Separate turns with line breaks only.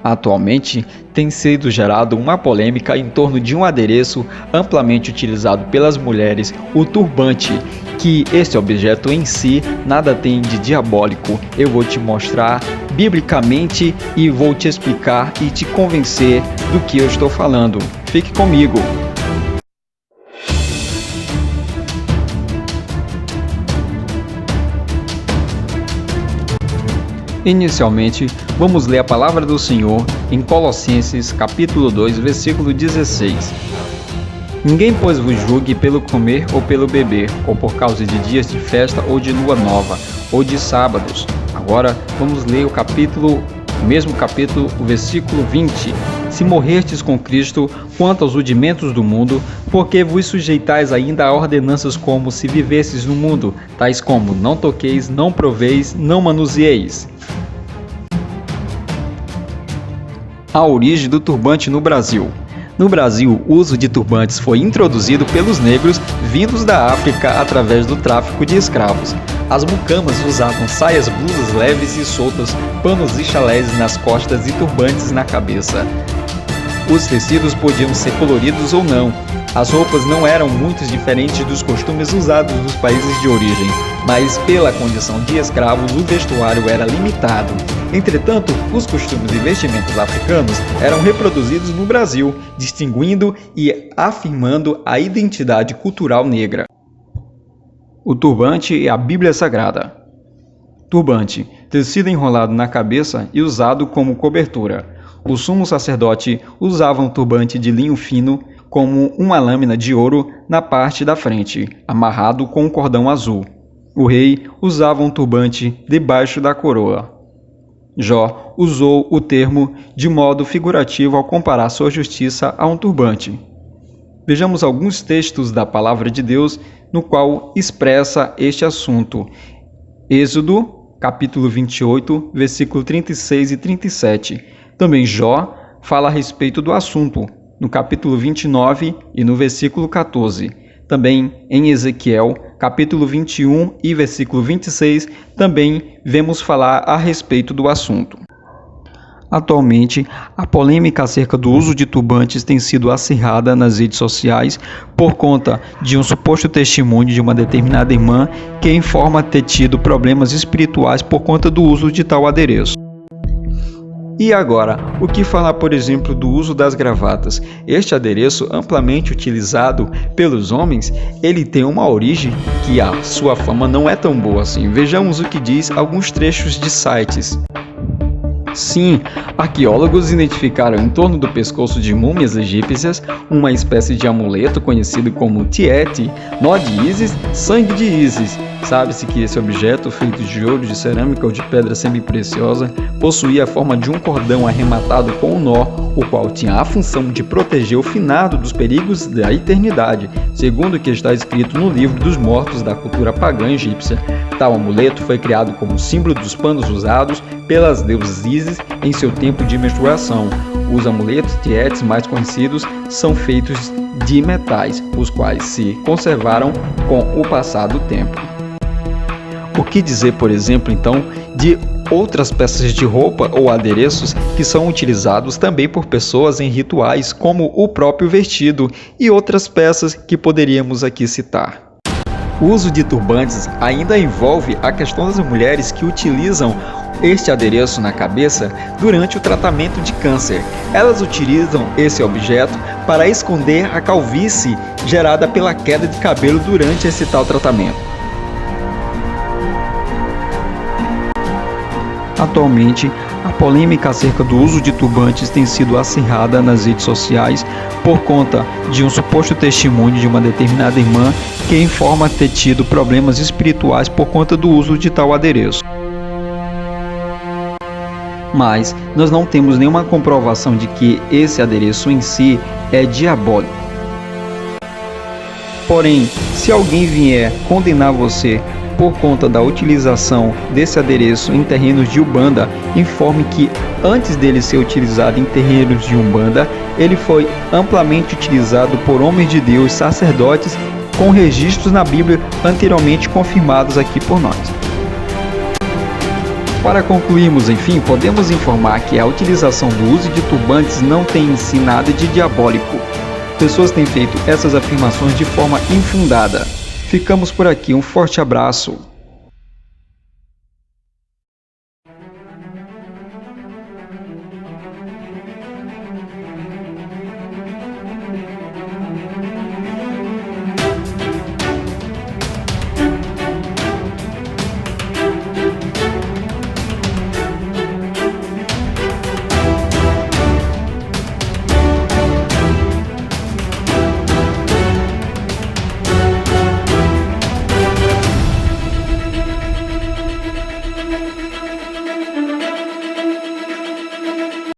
Atualmente, tem sido gerada uma polêmica em torno de um adereço amplamente utilizado pelas mulheres, o turbante, que este objeto em si nada tem de diabólico. Eu vou te mostrar biblicamente e vou te explicar e te convencer do que eu estou falando. Fique comigo! Inicialmente, vamos ler a palavra do Senhor em Colossenses capítulo 2, versículo 16. Ninguém, pois, vos julgue pelo comer ou pelo beber, ou por causa de dias de festa ou de lua nova, ou de sábados. Agora, vamos ler o mesmo capítulo, o versículo 20. Se morrestes com Cristo, quanto aos rudimentos do mundo, porque vos sujeitais ainda a ordenanças como se vivesses no mundo, tais como não toqueis, não proveis, não manuseeis. A origem do turbante no Brasil. No Brasil, o uso de turbantes foi introduzido pelos negros vindos da África através do tráfico de escravos. As mucamas usavam saias, blusas leves e soltas, panos e chalés nas costas e turbantes na cabeça. Os tecidos podiam ser coloridos ou não. As roupas não eram muito diferentes dos costumes usados nos países de origem, mas pela condição de escravos o vestuário era limitado. Entretanto, os costumes e vestimentas africanos eram reproduzidos no Brasil, distinguindo e afirmando a identidade cultural negra. O turbante e a Bíblia Sagrada. Turbante, tecido enrolado na cabeça e usado como cobertura. O sumo sacerdote usava um turbante de linho fino, como uma lâmina de ouro na parte da frente, amarrado com um cordão azul. O rei usava um turbante debaixo da coroa. Jó usou o termo de modo figurativo ao comparar sua justiça a um turbante. Vejamos alguns textos da Palavra de Deus no qual expressa este assunto. Êxodo, capítulo 28, versículo 36 e 37. Também Jó fala a respeito do assunto, no capítulo 29 e no versículo 14. Também em Ezequiel, capítulo 21 e versículo 26, também vemos falar a respeito do assunto. Atualmente, a polêmica acerca do uso de turbantes tem sido acirrada nas redes sociais por conta de um suposto testemunho de uma determinada irmã que informa ter tido problemas espirituais por conta do uso de tal adereço. E agora, o que falar, por exemplo, do uso das gravatas? Este adereço, amplamente utilizado pelos homens, ele tem uma origem que a sua fama não é tão boa assim. Vejamos o que diz alguns trechos de sites. Sim, arqueólogos identificaram em torno do pescoço de múmias egípcias uma espécie de amuleto conhecido como tiete, nó de Ísis, sangue de Ísis. Sabe-se que esse objeto, feito de ouro, de cerâmica ou de pedra semi-preciosa, possuía a forma de um cordão arrematado com um nó, o qual tinha a função de proteger o finado dos perigos da eternidade, segundo o que está escrito no livro dos mortos da cultura pagã egípcia. Tal amuleto foi criado como símbolo dos panos usados pelas deusas Ísis em seu tempo de menstruação. Os amuletos tietes mais conhecidos são feitos de metais, os quais se conservaram com o passar do tempo. O que dizer, por exemplo, então, de outras peças de roupa ou adereços que são utilizados também por pessoas em rituais, como o próprio vestido e outras peças que poderíamos aqui citar. O uso de turbantes ainda envolve a questão das mulheres que utilizam este adereço na cabeça durante o tratamento de câncer. Elas utilizam esse objeto para esconder a calvície gerada pela queda de cabelo durante esse tal tratamento. Atualmente, a polêmica acerca do uso de turbantes tem sido acirrada nas redes sociais por conta de um suposto testemunho de uma determinada irmã que informa ter tido problemas espirituais por conta do uso de tal adereço. Mas nós não temos nenhuma comprovação de que esse adereço em si é diabólico. Porém, se alguém vier condenar você por conta da utilização desse adereço em terrenos de Umbanda, informe que antes dele ser utilizado em terrenos de Umbanda, ele foi amplamente utilizado por homens de Deus, sacerdotes, com registros na Bíblia anteriormente confirmados aqui por nós. Para concluirmos, enfim, podemos informar que a utilização do uso de turbantes não tem em si nada de diabólico. Pessoas têm feito essas afirmações de forma infundada. Ficamos por aqui, um forte abraço.